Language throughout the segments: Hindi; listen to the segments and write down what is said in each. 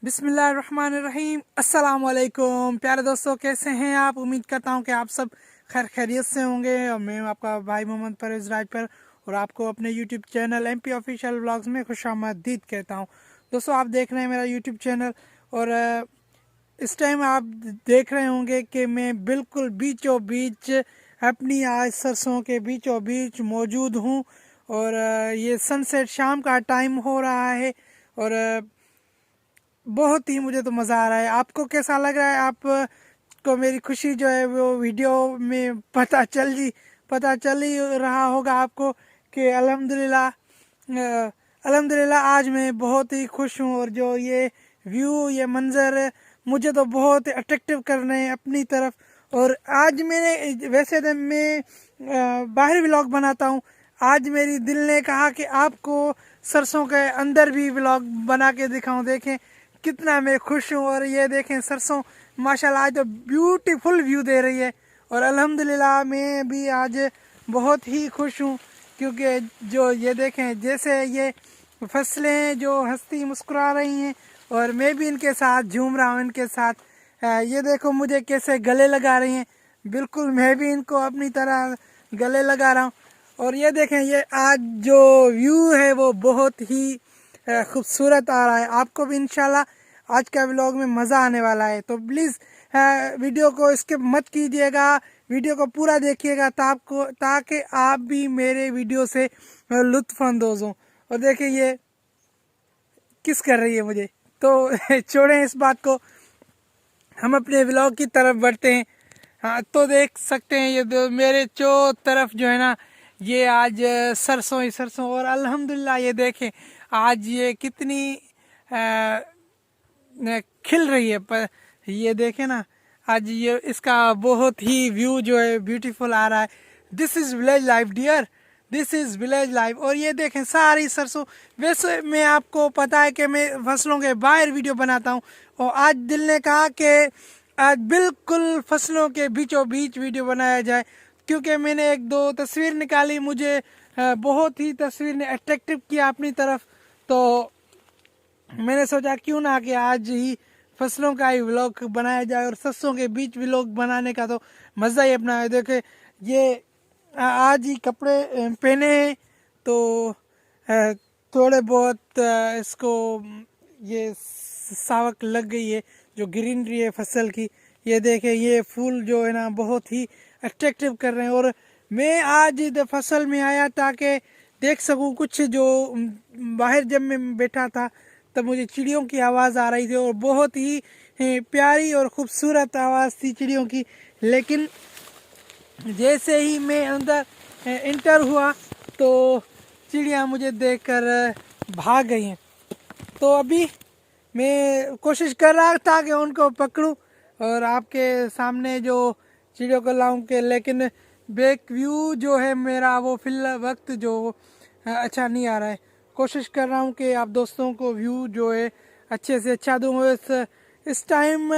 बिस्मिल्लाहिर्रहमानिर्रहीम। अस्सलाम वालेकुम प्यारे दोस्तों, कैसे हैं आप? उम्मीद करता हूं कि आप सब खैर खैरियत से होंगे। और मैं आपका भाई मोहम्मद परवेज़ राजपर और आपको अपने YouTube channel MP official vlogs में खुशामदीद कहता हूं। दोस्तों, आप देख रहे हैं मेरा यूट्यूब चैनल और इस टाइम आप देख रहे होंगे कि मैं बिल्कुल बीचों बीच अपनी आज सरसों के बीचों बीच मौजूद हूं। और ये सनसेट शाम का टाइम हो रहा है और बहुत ही मुझे तो मज़ा आ रहा है। आपको कैसा लग रहा है? आप को मेरी खुशी जो है वो वीडियो में पता चल ही रहा होगा आपको कि अल्हम्दुलिल्लाह आज मैं बहुत ही खुश हूँ। और जो ये व्यू, ये मंज़र मुझे तो बहुत अट्रैक्टिव कर रहे हैं अपनी तरफ। और आज मैंने वैसे तो मैं बाहर व्लॉग बनाता हूँ, आज मेरी दिल ने कहा कि आपको सरसों के अंदर भी व्लॉग बना के दिखाऊं। देखें कितना मैं खुश हूँ। और ये देखें सरसों माशाल्लाह आज तो ब्यूटीफुल व्यू दे रही है। और अल्हम्दुलिल्लाह मैं भी आज बहुत ही खुश हूँ क्योंकि जो ये देखें जैसे ये फसलें जो हंसती मुस्कुरा रही हैं और मैं भी इनके साथ झूम रहा हूँ इनके साथ। ये देखो मुझे कैसे गले लगा रही हैं, बिल्कुल मैं भी इनको अपनी तरह गले लगा रहा हूँ। और ये देखें ये आज जो व्यू है वो बहुत ही खूबसूरत आ रहा है। आपको भी इंशाल्लाह आज का व्लॉग में मज़ा आने वाला है। तो प्लीज़ वीडियो को स्किप मत कीजिएगा, वीडियो को पूरा देखिएगा ताकि आप भी मेरे वीडियो से लुत्फ़ अंदोज़ हों। और देखिए ये किस कर रही है मुझे, तो छोड़ें इस बात को, हम अपने व्लॉग की तरफ बढ़ते हैं। हाँ, तो देख सकते हैं ये मेरे चो तरफ जो है ना ये आज सरसों ही सरसों। और अल्हम्दुलिल्लाह ये देखें आज ये कितनी खिल रही है। पर ये देखें ना आज ये इसका बहुत ही व्यू जो है ब्यूटीफुल आ रहा है। This is village life dear, this is village life. और ये देखें सारी सरसों। वैसे मैं आपको पता है कि मैं फसलों के बाहर वीडियो बनाता हूँ और आज दिल ने कहा कि आज बिल्कुल फसलों के बीचों बीच वीडियो बनाया जाए क्योंकि मैंने एक दो तस्वीर निकाली, मुझे बहुत ही तस्वीर ने अट्रैक्टिव किया अपनी तरफ। तो मैंने सोचा क्यों ना कि आज ही फसलों का ही व्लॉग बनाया जाए। और सरसों के बीच व्लॉग बनाने का तो मज़ा ही अपना है। देखे ये आज ही कपड़े पहने हैं तो थोड़े बहुत इसको ये सावक लग गई है जो ग्रीनरी है फसल की। ये देखें ये फूल जो है ना बहुत ही अट्रैक्टिव कर रहे हैं। और मैं आज फसल में आया ताकि देख सकूं कुछ जो बाहर जब मैं बैठा था तब मुझे चिड़ियों की आवाज़ आ रही थी और बहुत ही प्यारी और ख़ूबसूरत आवाज़ थी चिड़ियों की। लेकिन जैसे ही मैं अंदर इंटर हुआ तो चिड़िया मुझे देखकर भाग गई हैं। तो अभी मैं कोशिश कर रहा था कि उनको पकड़ूं और आपके सामने जो चिड़ियों को लाऊं के, लेकिन बैक व्यू जो है मेरा वो फिल वक्त जो अच्छा नहीं आ रहा है। कोशिश कर रहा हूं कि आप दोस्तों को व्यू जो है अच्छे से अच्छा दूँ। इस टाइम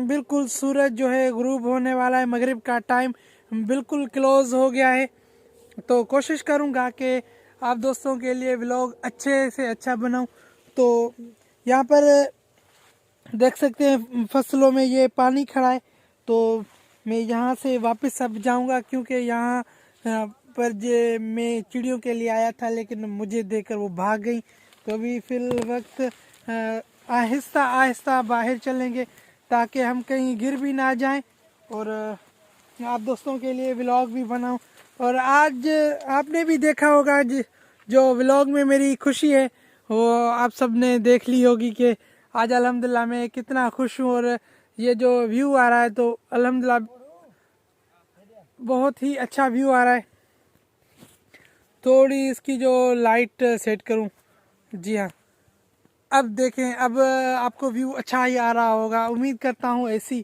बिल्कुल सूरज जो है गुरूब होने वाला है, मगरिब का टाइम बिल्कुल क्लोज हो गया है। तो कोशिश करूंगा कि आप दोस्तों के लिए व्लॉग अच्छे से अच्छा बनाऊं। तो यहाँ पर देख सकते हैं फसलों में ये पानी खड़ा है। तो मैं यहाँ से वापस अब जाऊँगा क्योंकि यहाँ पर जो मैं चिड़ियों के लिए आया था लेकिन मुझे देखकर वो भाग गई। तो अभी फिल वक्त आहिस्ता आहिस्ता बाहर चलेंगे ताकि हम कहीं गिर भी ना जाएं और आप दोस्तों के लिए व्लॉग भी बनाऊं। और आज आपने भी देखा होगा आज जो व्लॉग में मेरी खुशी है वो आप सब ने देख ली होगी कि आज अल्हम्दुलिल्लाह मैं कितना खुश हूँ। और ये जो व्यू आ रहा है तो अल्हम्दुलिल्लाह बहुत ही अच्छा व्यू आ रहा है। थोड़ी इसकी जो लाइट सेट करूँ, जी हाँ, अब देखें अब आपको व्यू अच्छा ही आ रहा होगा। उम्मीद करता हूँ ऐसी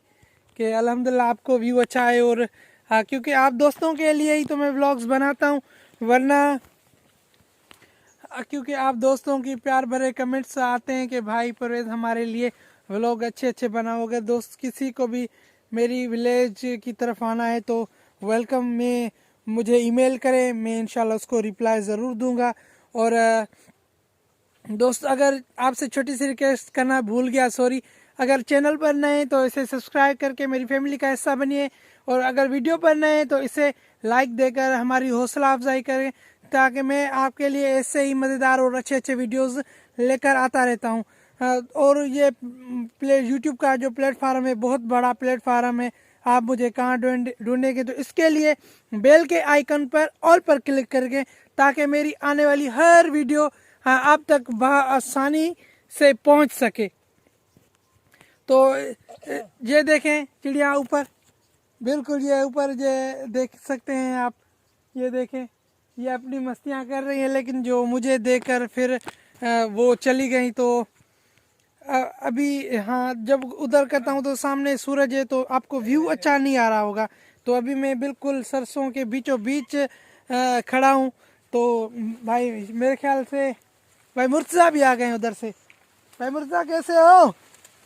कि अल्हम्दुलिल्लाह आपको व्यू अच्छा है। और क्योंकि आप दोस्तों के लिए ही तो मैं व्लॉग्स बनाता हूँ, वरना क्योंकि आप दोस्तों की प्यार भरे कमेंट्स आते हैं कि भाई परवेज़ हमारे लिए व्लॉग अच्छे अच्छे बनाओगे। दोस्त किसी को भी मेरी विलेज की तरफ आना है तो वेलकम में मुझे ईमेल करें, मैं इंशाल्लाह उसको रिप्लाई ज़रूर दूंगा। और दोस्त अगर आपसे छोटी सी रिक्वेस्ट करना भूल गया, सॉरी। अगर चैनल पर नए हैं तो इसे सब्सक्राइब करके मेरी फैमिली का हिस्सा बनिए, और अगर वीडियो पर नए हैं तो इसे लाइक देकर हमारी हौसला अफजाई करें, ताकि मैं आपके लिए ऐसे ही मज़ेदार और अच्छे अच्छे वीडियोस लेकर आता रहता हूं। और ये यूट्यूब का जो प्लेटफार्म है बहुत बड़ा प्लेटफार्म है। आप मुझे कहाँ ढूंढेंगे, तो इसके लिए बेल के आइकन पर ऑल पर क्लिक करके, ताकि मेरी आने वाली हर वीडियो आप तक आसानी से पहुंच सके। तो ये देखें चिड़िया ऊपर, बिल्कुल ये ऊपर ये देख सकते हैं आप। ये देखें, ये अपनी मस्तियां कर रही हैं, लेकिन जो मुझे देखकर फिर वो चली गई। तो अभी हाँ, जब उधर करता हूँ तो सामने सूरज है, तो आपको व्यू अच्छा नहीं आ रहा होगा। तो अभी मैं बिल्कुल सरसों के बीचों बीच खड़ा हूँ। तो भाई मेरे ख्याल से भाई मुर्तज़ा भी आ गए उधर से। भाई मुर्तज़ा कैसे हो?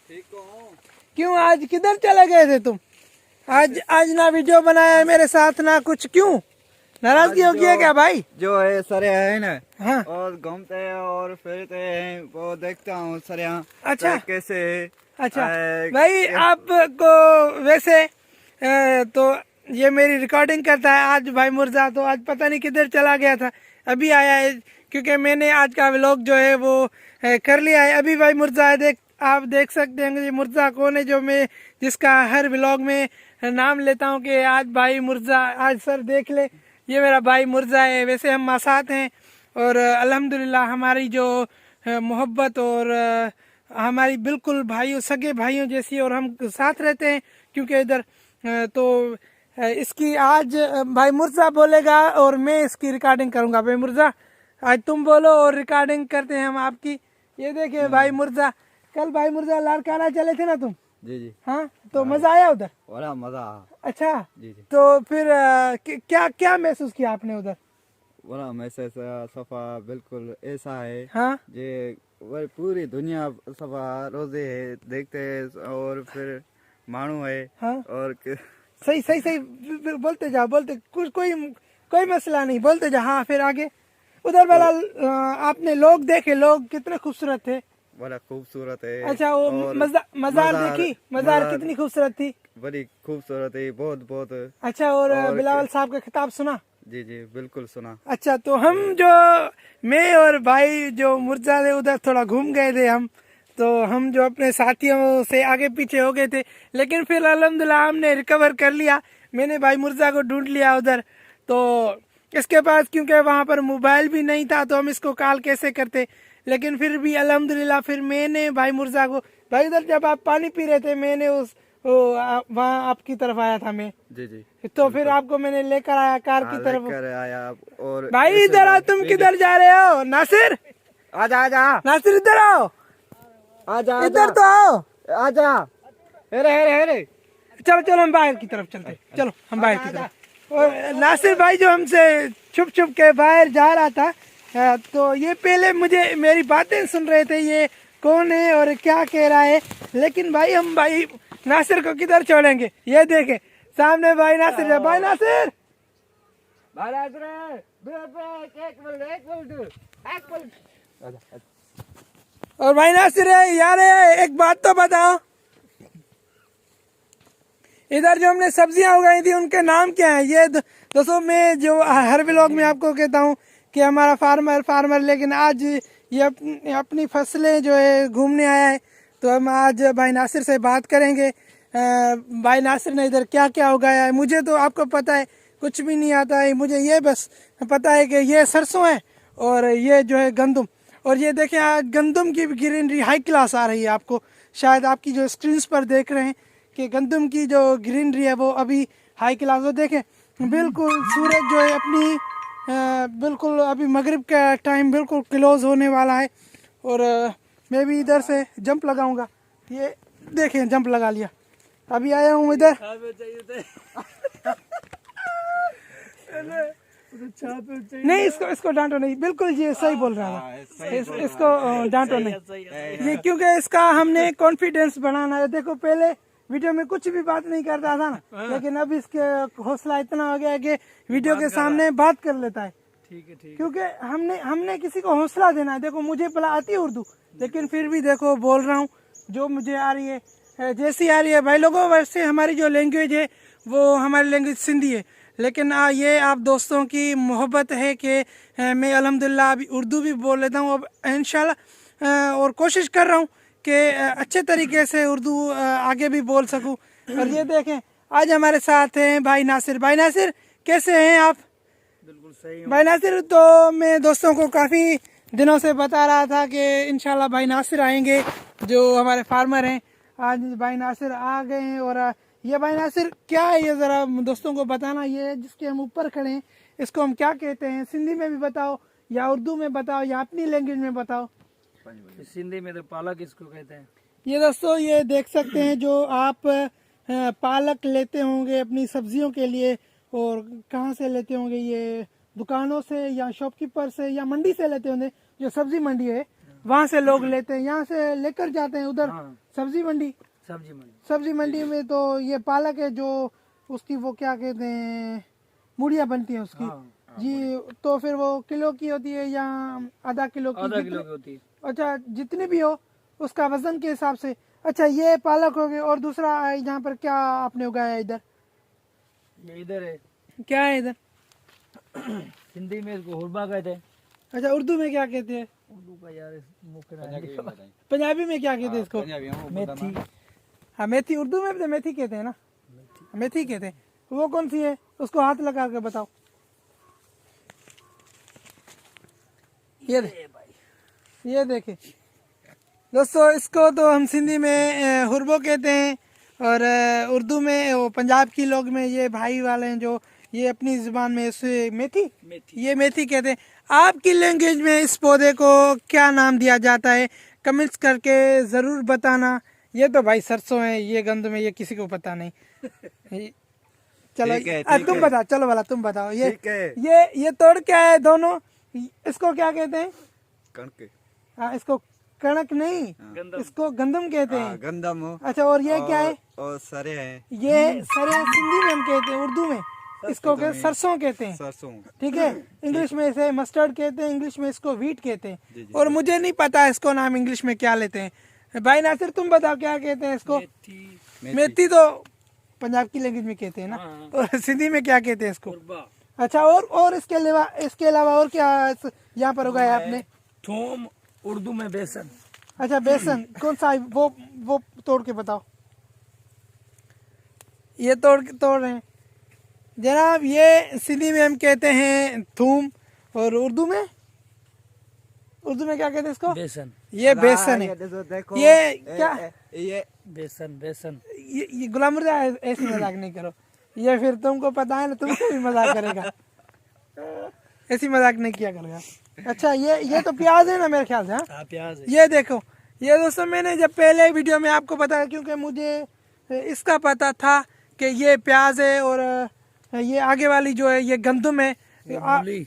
ठीक हूँ। क्यों आज किधर चले गए थे तुम? आज ना वीडियो बनाया है मेरे साथ ना कुछ, क्यों नाराजगी हो गई है क्या भाई? जो है सर है ना, हाँ। और घूमते हैं और फिरते हैं, वो देखता हूँ सर यहाँ। अच्छा कैसे है। अच्छा भाई आपको वैसे तो ये मेरी रिकॉर्डिंग करता है आज भाई मुर्जा। तो आज पता नहीं किधर चला गया था, अभी आया है, क्योंकि मैंने आज का व्लॉग जो है वो कर लिया है। अभी भाई मुर्जा है, आप देख सकते हैं ये मुर्जा कौन है, जो मैं जिसका हर व्लॉग में नाम लेता हूँ कि आज भाई मुर्जा, आज सर देख ले ये मेरा भाई मुर्जा है। वैसे हम मासात हैं, और अल्हम्दुलिल्लाह हमारी जो मोहब्बत और हमारी बिल्कुल भाइयों सगे भाइयों जैसी, और हम साथ रहते हैं क्योंकि इधर। तो इसकी आज भाई मुर्जा बोलेगा और मैं इसकी रिकॉर्डिंग करूंगा। भाई मुर्जा आज तुम बोलो और रिकॉर्डिंग करते हैं हम आपकी। ये देखिए भाई मुर्जा, कल भाई मुर्जा लाड़काना चले थे ना तुम? जी जी। हाँ, तो मजा आया उधर? बड़ा मजा। अच्छा जी जी। तो फिर क्या क्या महसूस किया आपने उधर? बड़ा मैसेज सफा बिल्कुल ऐसा है। हाँ जे वह पूरी दुनिया सफा रोजे है देखते हैं, और फिर मानू है। हाँ और सही सही सही बोलते जाओ, बोलते कुछ कोई मसला नहीं, बोलते जाओ। हाँ फिर आगे उधर वाला आपने लोग देखे, लोग कितने खूबसूरत थे। बड़ा खूबसूरत है। अच्छा वो मजार देखी? मजार कितनी खूबसूरत थी? बड़ी खूबसूरत है, बहुत बहुत। अच्छा और बिलावल साहब का खिताब सुना? जी जी बिल्कुल सुना। अच्छा तो हम जो मैं और भाई जो मुर्जा थे उधर थोड़ा घूम गए थे हम। तो हम जो अपने साथियों से आगे पीछे हो गए थे, लेकिन फिर अल्हम्दुलिल्लाह हमने रिकवर कर लिया। मैंने भाई मुर्जा को ढूंढ लिया उधर। तो इसके पास क्योंकि वहाँ पर मोबाइल भी नहीं था, तो हम इसको कॉल कैसे करते, लेकिन फिर भी अल्हम्दुलिल्लाह फिर मैंने भाई मुर्जा को, भाई उधर जब आप पानी पी रहे थे मैंने वहाँ आपकी तरफ आया था मैं। जी जी। तो फिर आपको मैंने लेकर आया कार की तरफ। लेकर आया। और भाई इधर आओ, तुम किधर जा रहे हो? नासिर आजा आजा। नासिर इधर आओ, आजा इधर तो आओ। आजा। हेरे हेरे हेरे। चलो चलो हम बाहर की तरफ चलते, चलो हम बाहर की तरफ। और नासिर भाई जो हमसे छुप छुप के बाहर जा रहा था, तो ये पहले मुझे मेरी बातें सुन रहे थे, ये कौन है और क्या कह रहा है। लेकिन भाई हम भाई नासिर को किधर छोड़ेंगे? ये देखे सामने भाई नासिर है। भाई नासिर और भाई नासिर है यार, एक बात तो बताओ, इधर जो हमने सब्जियां उगाई थी उनके नाम क्या है? ये दोस्तों मैं जो हर व्लॉग में आपको कहता हूँ कि हमारा फार्मर, लेकिन आज ये अपनी फसलें जो है घूमने आया है। तो हम आज भाई नासिर से बात करेंगे। भाई नासिर ने इधर क्या क्या उगाया है। मुझे तो आपको पता है कुछ भी नहीं आता है, मुझे ये बस पता है कि ये सरसों है और ये जो है गंदम। और ये देखें आज गंदम की ग्रीनरी हाई क्लास आ रही है। आपको शायद आपकी जो स्क्रीन पर देख रहे हैं कि गंदम की जो ग्रीनरी है वो अभी हाई क्लास हो। देखें बिल्कुल सूरज जो है अपनी बिल्कुल अभी मगरिब का टाइम बिल्कुल क्लोज होने वाला है। और मैं भी इधर से जंप लगाऊंगा। ये देखें जंप लगा लिया, अभी आया हूँ इधर। नहीं इसको डांटो नहीं, बिल्कुल ये सही बोल रहा था। इसको डांटो नहीं, ये क्योंकि इसका हमने कॉन्फिडेंस बढ़ाना है। देखो पहले वीडियो में कुछ भी बात नहीं करता था ना, लेकिन अब इसके हौसला इतना हो गया है कि वीडियो के सामने बात कर लेता है। ठीक है ठीक क्योंकि हमने किसी को हौसला देना है। देखो मुझे भला आती है उर्दू, लेकिन फिर भी देखो बोल रहा हूँ जो मुझे आ रही है, जैसी आ रही है भाई लोगों। वैसे हमारी जो लैंग्वेज है वो हमारी लैंग्वेज सिंधी है, लेकिन ये आप दोस्तों की मोहब्बत है कि मैं अल्हम्दुलिल्लाह अभी उर्दू भी बोल लेता हूँ अब इंशाल्लाह, और कोशिश कर रहा हूँ कि अच्छे तरीके से उर्दू आगे भी बोल सकूँ। और ये देखें आज हमारे साथ हैं भाई नासिर। भाई नासिर कैसे हैं आप? बिल्कुल सही भाई नासिर, तो मैं दोस्तों को काफ़ी दिनों से बता रहा था कि इंशाल्लाह भाई नासिर आएंगे जो हमारे फार्मर हैं। आज भाई नासिर आ गए हैं। और ये भाई नासिर क्या है ये ज़रा दोस्तों को बताना। ये जिसके हम ऊपर खड़े हैं इसको हम क्या कहते हैं? सिंधी में भी बताओ या उर्दू में बताओ या अपनी लैंग्वेज में बताओ। सिंधी में तो पालक इसको कहते हैं। ये दोस्तों ये देख सकते हैं जो आप पालक लेते होंगे अपनी सब्जियों के लिए, और कहाँ से लेते होंगे? ये दुकानों से या शॉपकीपर से या मंडी से लेते होंगे। जो सब्जी मंडी है वहाँ से लोग लेते हैं, यहाँ से लेकर जाते हैं उधर। हाँ। सब्जी मंडी सब्जी मंडी में तो ये पालक है जो उसकी वो क्या कहते हैं, मूड़ियाँ बनती हैं उसकी। हाँ। जी, तो फिर वो किलो की होती है या आधा किलो की? आधा किलो की होती है। अच्छा, जितनी भी हो उसका वजन के हिसाब से। अच्छा, ये पालक हो गई। और दूसरा यहाँ पर क्या आपने उगाया है इधर? ये इधर है, क्या है इधर? हिंदी में इसको हुरबा कहते हैं। अच्छा, उर्दू में क्या कहते हैं? उर्दू का यार मुख्य पंजाबी में क्या कहते हैं इसको? मेथी। हाँ, मेथी। उर्दू में भी तो मेथी कहते हैं ना, मेथी कहते हैं। वो कौन सी है उसको हाथ लगा के बताओ। ये देखे दोस्तों, इसको तो हम सिंधी में हुरबो कहते हैं, और उर्दू में वो पंजाब की लोग में ये भाई वाले हैं जो ये अपनी जुबान में इसे मेथी ये मेथी कहते हैं। आपकी लैंग्वेज में इस पौधे को क्या नाम दिया जाता है? कमेंट्स करके ज़रूर बताना। ये तो भाई सरसों है, ये गंदम है, ये किसी को पता नहीं। चलो तुम बताओ, चलो वाला तुम बताओ। ये तोड़ क्या है दोनों? इसको क्या कहते हैं? कणक। हाँ, इसको कणक नहीं, इसको गंदम कहते हैं। गंदम। अच्छा, और ये क्या है? और सरे हैं। ये सरे सिंधी में हम कहते हैं, उर्दू में इसको सरसों कहते हैं। सरसों। ठीक है, इंग्लिश में इसे मस्टर्ड कहते हैं, इंग्लिश में इसको व्हीट कहते हैं। और मुझे नहीं पता इसको नाम इंग्लिश में क्या लेते हैं। भाई नासिर तुम बताओ क्या कहते हैं इसको? मेथी तो पंजाब की लैंग्वेज में कहते हैं ना। और सिंधी में क्या कहते हैं इसको? अच्छा, और इसके अलावा और क्या यहाँ पर उगाया आपने? थूम, उर्दू में बेसन। अच्छा, बेसन कौन सा? वो तोड़ के बताओ। ये तोड़ रहे हैं जनाब। ये सिंधी में हम कहते हैं थूम, और उर्दू में क्या कहते हैं इसको? बेसन। ये बेसन है। देखो ये क्या? ये बेसन। ये गुलाम मुर्जा, ऐसी मजाक नहीं करो। ये फिर तुमको पता है ना, तुमसे भी मजाक करेगा। ऐसी मजाक नहीं किया करेगा। अच्छा, ये तो प्याज है ना मेरे ख्याल से। हाँ, प्याज है। ये देखो, ये दोस्तों मैंने जब पहले वीडियो में आपको बताया, क्योंकि मुझे इसका पता था कि ये प्याज है, और ये आगे वाली जो है ये गंदम है। मूली।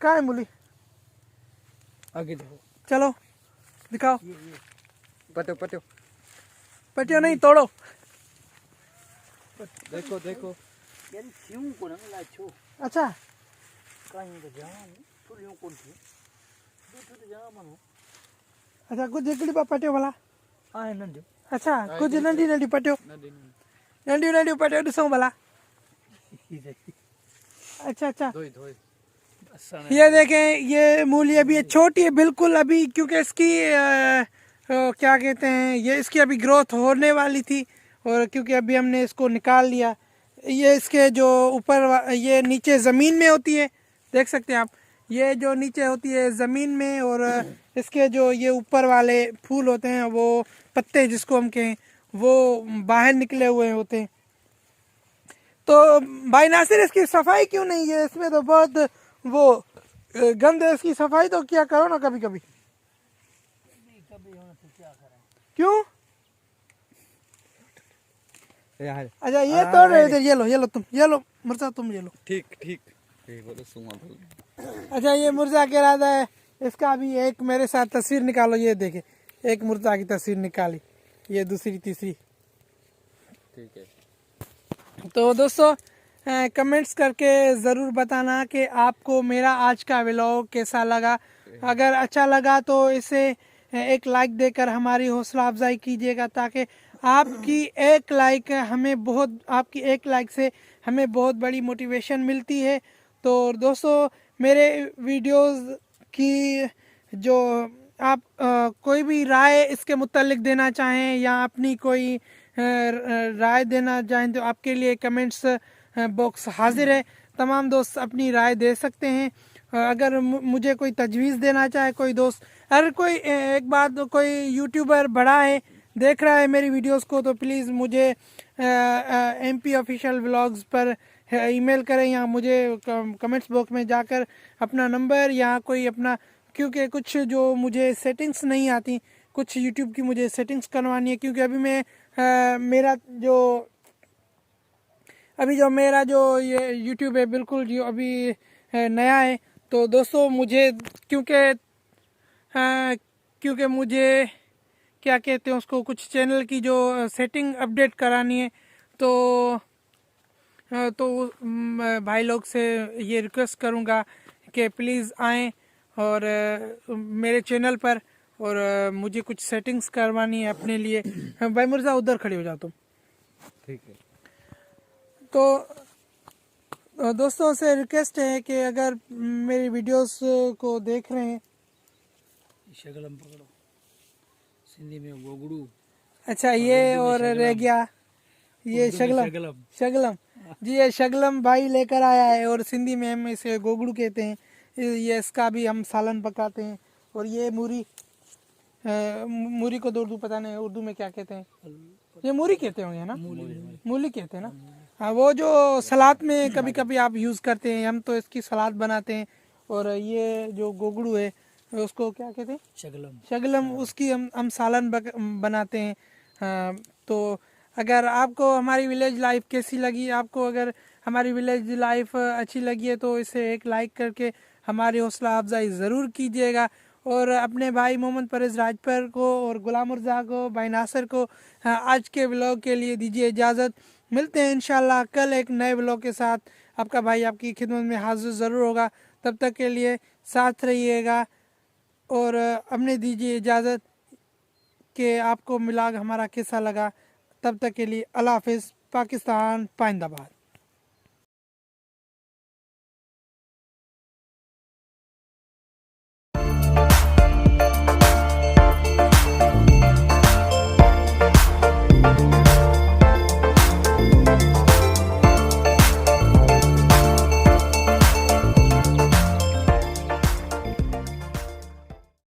कहाँ है मूली? आगे देखो। चलो दिखाओ। पटियो नहीं, तोड़ो। देखो अच्छा, अच्छा कुछ हिकिड़ी पटियो भला। अच्छा, कुछ नंढी पटियो, नंढी पटियो ॾिसूं भला। अच्छा, ये देखें, ये मूली अभी छोटी है बिल्कुल अभी, क्योंकि इसकी क्या कहते हैं, ये इसकी अभी ग्रोथ होने वाली थी, और क्योंकि अभी हमने इसको निकाल लिया। ये इसके जो ऊपर ये नीचे ज़मीन में होती है, देख सकते हैं आप। ये जो नीचे होती है ज़मीन में, और इसके जो ये ऊपर वाले फूल होते हैं, वो पत्ते जिसको हम कहें, वो बाहर निकले हुए होते हैं। तो भाई नासिर, इसकी सफाई क्यों नहीं है? इसमें तो बहुत वो गंद है, इसकी सफाई तो क्या करो ना कभी कभी। क्यों? अच्छा, ये तोड़ रहे थे। ये लो तुम, ये लो मुर्जा, तुम ये लो। ठीक। अच्छा, ये मुर्जा कह रहा था इसका भी एक मेरे साथ तस्वीर निकालो। ये देखे, एक मुर्जा की तस्वीर निकाली, ये दूसरी तीसरी। ठीक है। तो दोस्तों कमेंट्स करके ज़रूर बताना कि आपको मेरा आज का व्लॉग कैसा लगा। अगर अच्छा लगा तो इसे एक लाइक देकर हमारी हौसला अफजाई कीजिएगा, ताकि आपकी एक लाइक आपकी एक लाइक से हमें बहुत बड़ी मोटिवेशन मिलती है। तो दोस्तों, मेरे वीडियोस की जो आप कोई भी राय इसके मुतालिक देना चाहें या अपनी कोई राय देना चाहें तो आपके लिए कमेंट्स बॉक्स हाजिर है। तमाम दोस्त अपनी राय दे सकते हैं। अगर मुझे कोई तजवीज़ देना चाहे कोई दोस्त, अगर कोई एक बात, कोई यूट्यूबर बड़ा है देख रहा है मेरी वीडियोस को, तो प्लीज़ मुझे MP ऑफिशियल व्लॉग्स पर ईमेल करें या मुझे कमेंट्स बॉक्स में जाकर अपना नंबर या कोई अपना, क्योंकि कुछ जो मुझे सेटिंग्स नहीं आती, कुछ यूट्यूब की मुझे सेटिंग्स करवानी है, क्योंकि अभी मैं मेरा जो ये यूट्यूब है बिल्कुल जो अभी नया है। तो दोस्तों, मुझे क्योंकि मुझे क्या कहते हैं उसको, कुछ चैनल की जो सेटिंग अपडेट करानी है, तो भाई लोग से ये रिक्वेस्ट करूँगा कि प्लीज़ आएँ और मेरे चैनल पर, और मुझे कुछ सेटिंग्स करवानी है अपने लिए। भाई मिर्ज़ा उधर खड़े हो जाओ तुम। ठीक है। तो दोस्तों से रिक्वेस्ट है कि अगर मेरी वीडियोस को देख रहे हैं, शगलम पकड़ो, सिंधी में गोगड़ू। अच्छा ये और रह गया ये शगलम जी, ये शगलम भाई लेकर आया है और सिंधी में हम इसे गोगड़ू कहते हैं। ये इसका भी हम सालन पकाते हैं। और ये मूरी को तो उर्दू पता नहीं उर्दू में क्या कहते हैं, ये मूरी कहते होंगे ना, मूली कहते हैं ना। हाँ, वो जो सलाद में कभी कभी आप यूज़ करते हैं, हम तो इसकी सलाद बनाते हैं। और ये जो गोगड़ू है उसको क्या कहते हैं, शगलम, उसकी हम सालन बनाते हैं। तो अगर आपको हमारी विलेज लाइफ कैसी लगी, आपको अगर हमारी विलेज लाइफ अच्छी लगी है तो इसे एक लाइक करके हमारी हौसला अफजाई ज़रूर कीजिएगा। और अपने भाई मोहम्मद परवेज़ राजपर को और गुलाम मिर्ज़ा को, भाई नासिर को आज के व्लॉग के लिए दीजिए इजाज़त। मिलते हैं इंशाल्लाह कल एक नए व्लॉग के साथ। आपका भाई आपकी खिदमत में हाजिर ज़रूर होगा। तब तक के लिए साथ रहिएगा और अपने दीजिए इजाज़त कि आपको मिलाग हमारा कैसा लगा। तब तक के लिए अल्लाह हाफ़िज़। पाकिस्तान पाइंदाबाद।